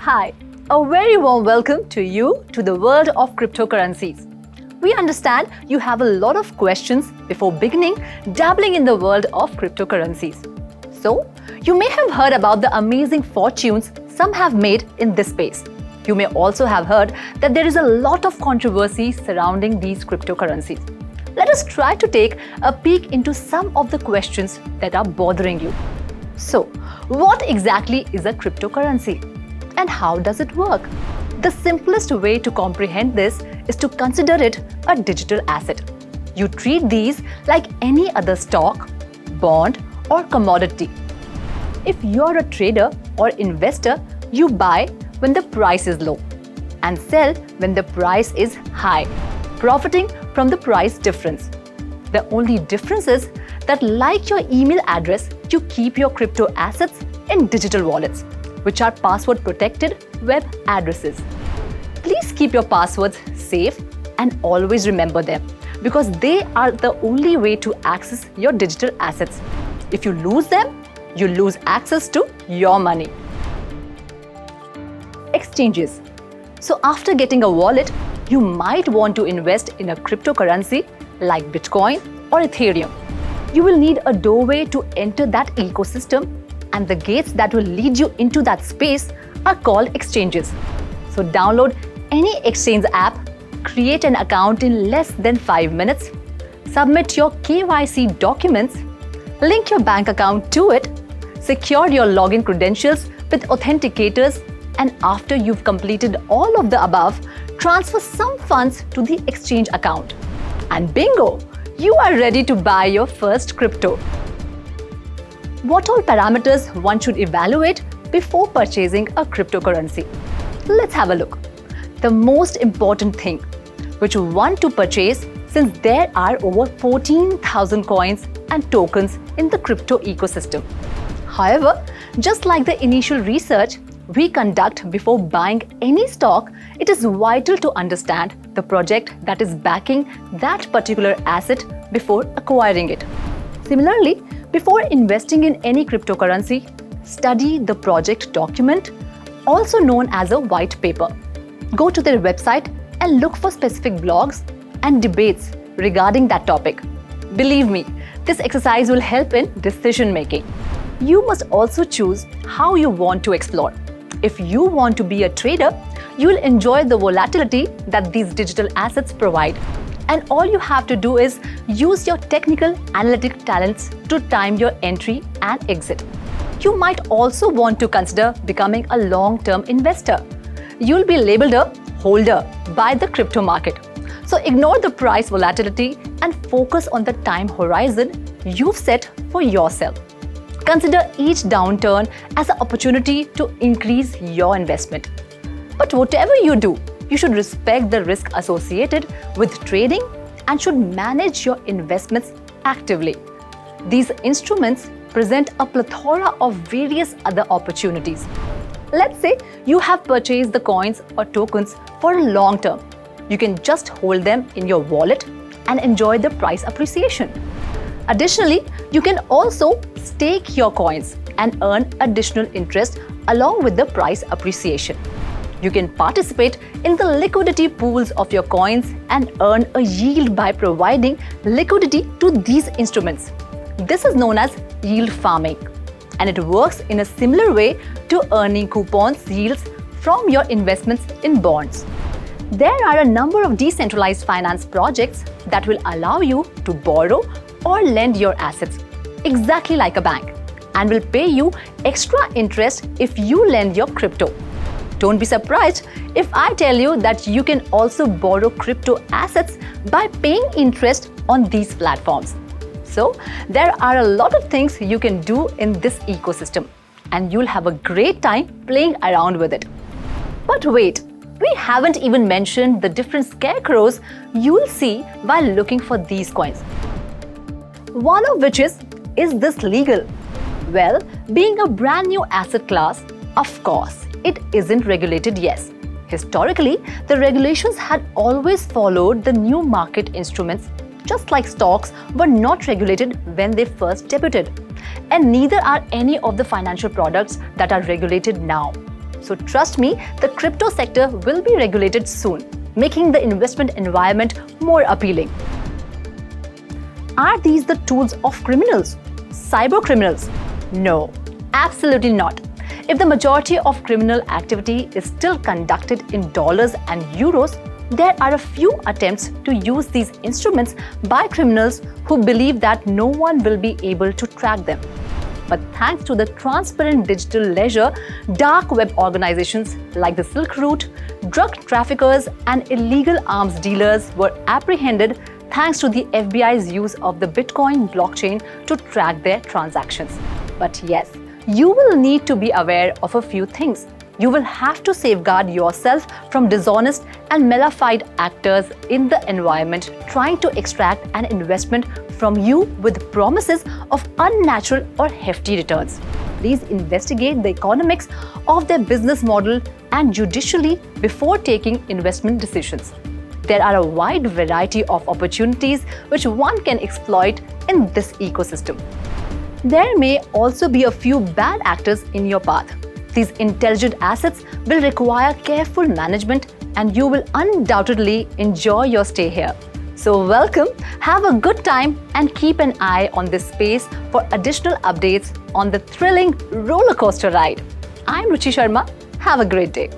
Hi, a very warm welcome to you to the world of cryptocurrencies. We understand you have a lot of questions before beginning dabbling in the world of cryptocurrencies. So, you may have heard about the amazing fortunes some have made in this space. You may also have heard that there is a lot of controversy surrounding these cryptocurrencies. Let us try to take a peek into some of the questions that are bothering you. So, what exactly is a cryptocurrency? And how does it work? The simplest way to comprehend this is to consider it a digital asset. You treat these like any other stock, bond, or commodity. If you're a trader or investor, you buy when the price is low and sell when the price is high, profiting from the price difference. The only difference is that, like your email address, you keep your crypto assets in digital wallets, which are password-protected web addresses. Please keep your passwords safe and always remember them, because they are the only way to access your digital assets. If you lose them, you lose access to your money. Exchanges. So after getting a wallet, you might want to invest in a cryptocurrency like Bitcoin or Ethereum. You will need a doorway to enter that ecosystem, and the gates that will lead you into that space are called exchanges. So download any exchange app, create an account in less than 5 minutes, submit your KYC documents, link your bank account to it, secure your login credentials with authenticators, and after you've completed all of the above, transfer some funds to the exchange account. And bingo! You are ready to buy your first crypto. What all parameters one should evaluate before purchasing a cryptocurrency? Let's have a look. The most important thing, which you want to purchase, since there are over 14,000 coins and tokens in the crypto ecosystem. However, just like the initial research we conduct before buying any stock, it is vital to understand the project that is backing that particular asset before acquiring it. Similarly, before investing in any cryptocurrency, study the project document, also known as a white paper. Go to their website and look for specific blogs and debates regarding that topic. Believe me, this exercise will help in decision making. You must also choose how you want to explore. If you want to be a trader, you will enjoy the volatility that these digital assets provide. And all you have to do is use your technical analytic talents to time your entry and exit. You might also want to consider becoming a long-term investor. You'll be labeled a holder by the crypto market. So ignore the price volatility and focus on the time horizon you've set for yourself. Consider each downturn as an opportunity to increase your investment. But whatever you do, you should respect the risk associated with trading and should manage your investments actively. These instruments present a plethora of various other opportunities. Let's say you have purchased the coins or tokens for a long term. You can just hold them in your wallet and enjoy the price appreciation. Additionally, you can also stake your coins and earn additional interest along with the price appreciation. You can participate in the liquidity pools of your coins and earn a yield by providing liquidity to these instruments. This is known as yield farming, and it works in a similar way to earning coupons yields from your investments in bonds. There are a number of decentralized finance projects that will allow you to borrow or lend your assets, exactly like a bank, and will pay you extra interest if you lend your crypto. Don't be surprised if I tell you that you can also borrow crypto assets by paying interest on these platforms. So, there are a lot of things you can do in this ecosystem, and you'll have a great time playing around with it. But wait, we haven't even mentioned the different scarecrows you'll see while looking for these coins. One of which is this legal? Well, being a brand new asset class, of course, it isn't regulated, yes. Historically, the regulations had always followed the new market instruments, just like stocks were not regulated when they first debuted. And neither are any of the financial products that are regulated now. So trust me, the crypto sector will be regulated soon, making the investment environment more appealing. Are these the tools of criminals? Cyber criminals? No, absolutely not. If the majority of criminal activity is still conducted in dollars and euros, there are a few attempts to use these instruments by criminals who believe that no one will be able to track them. But thanks to the transparent digital ledger, dark web organizations like the Silk Route, drug traffickers, and illegal arms dealers were apprehended thanks to the FBI's use of the Bitcoin blockchain to track their transactions. But yes, you will need to be aware of a few things. You will have to safeguard yourself from dishonest and malefied actors in the environment trying to extract an investment from you with promises of unnatural or hefty returns. Please investigate the economics of their business model and judicially before taking investment decisions. There are a wide variety of opportunities which one can exploit in this ecosystem. There may also be a few bad actors in your path. These intelligent assets will require careful management and you will undoubtedly enjoy your stay here. So welcome, have a good time and keep an eye on this space for additional updates on the thrilling roller coaster ride. I'm Ruchi Sharma. Have a great day.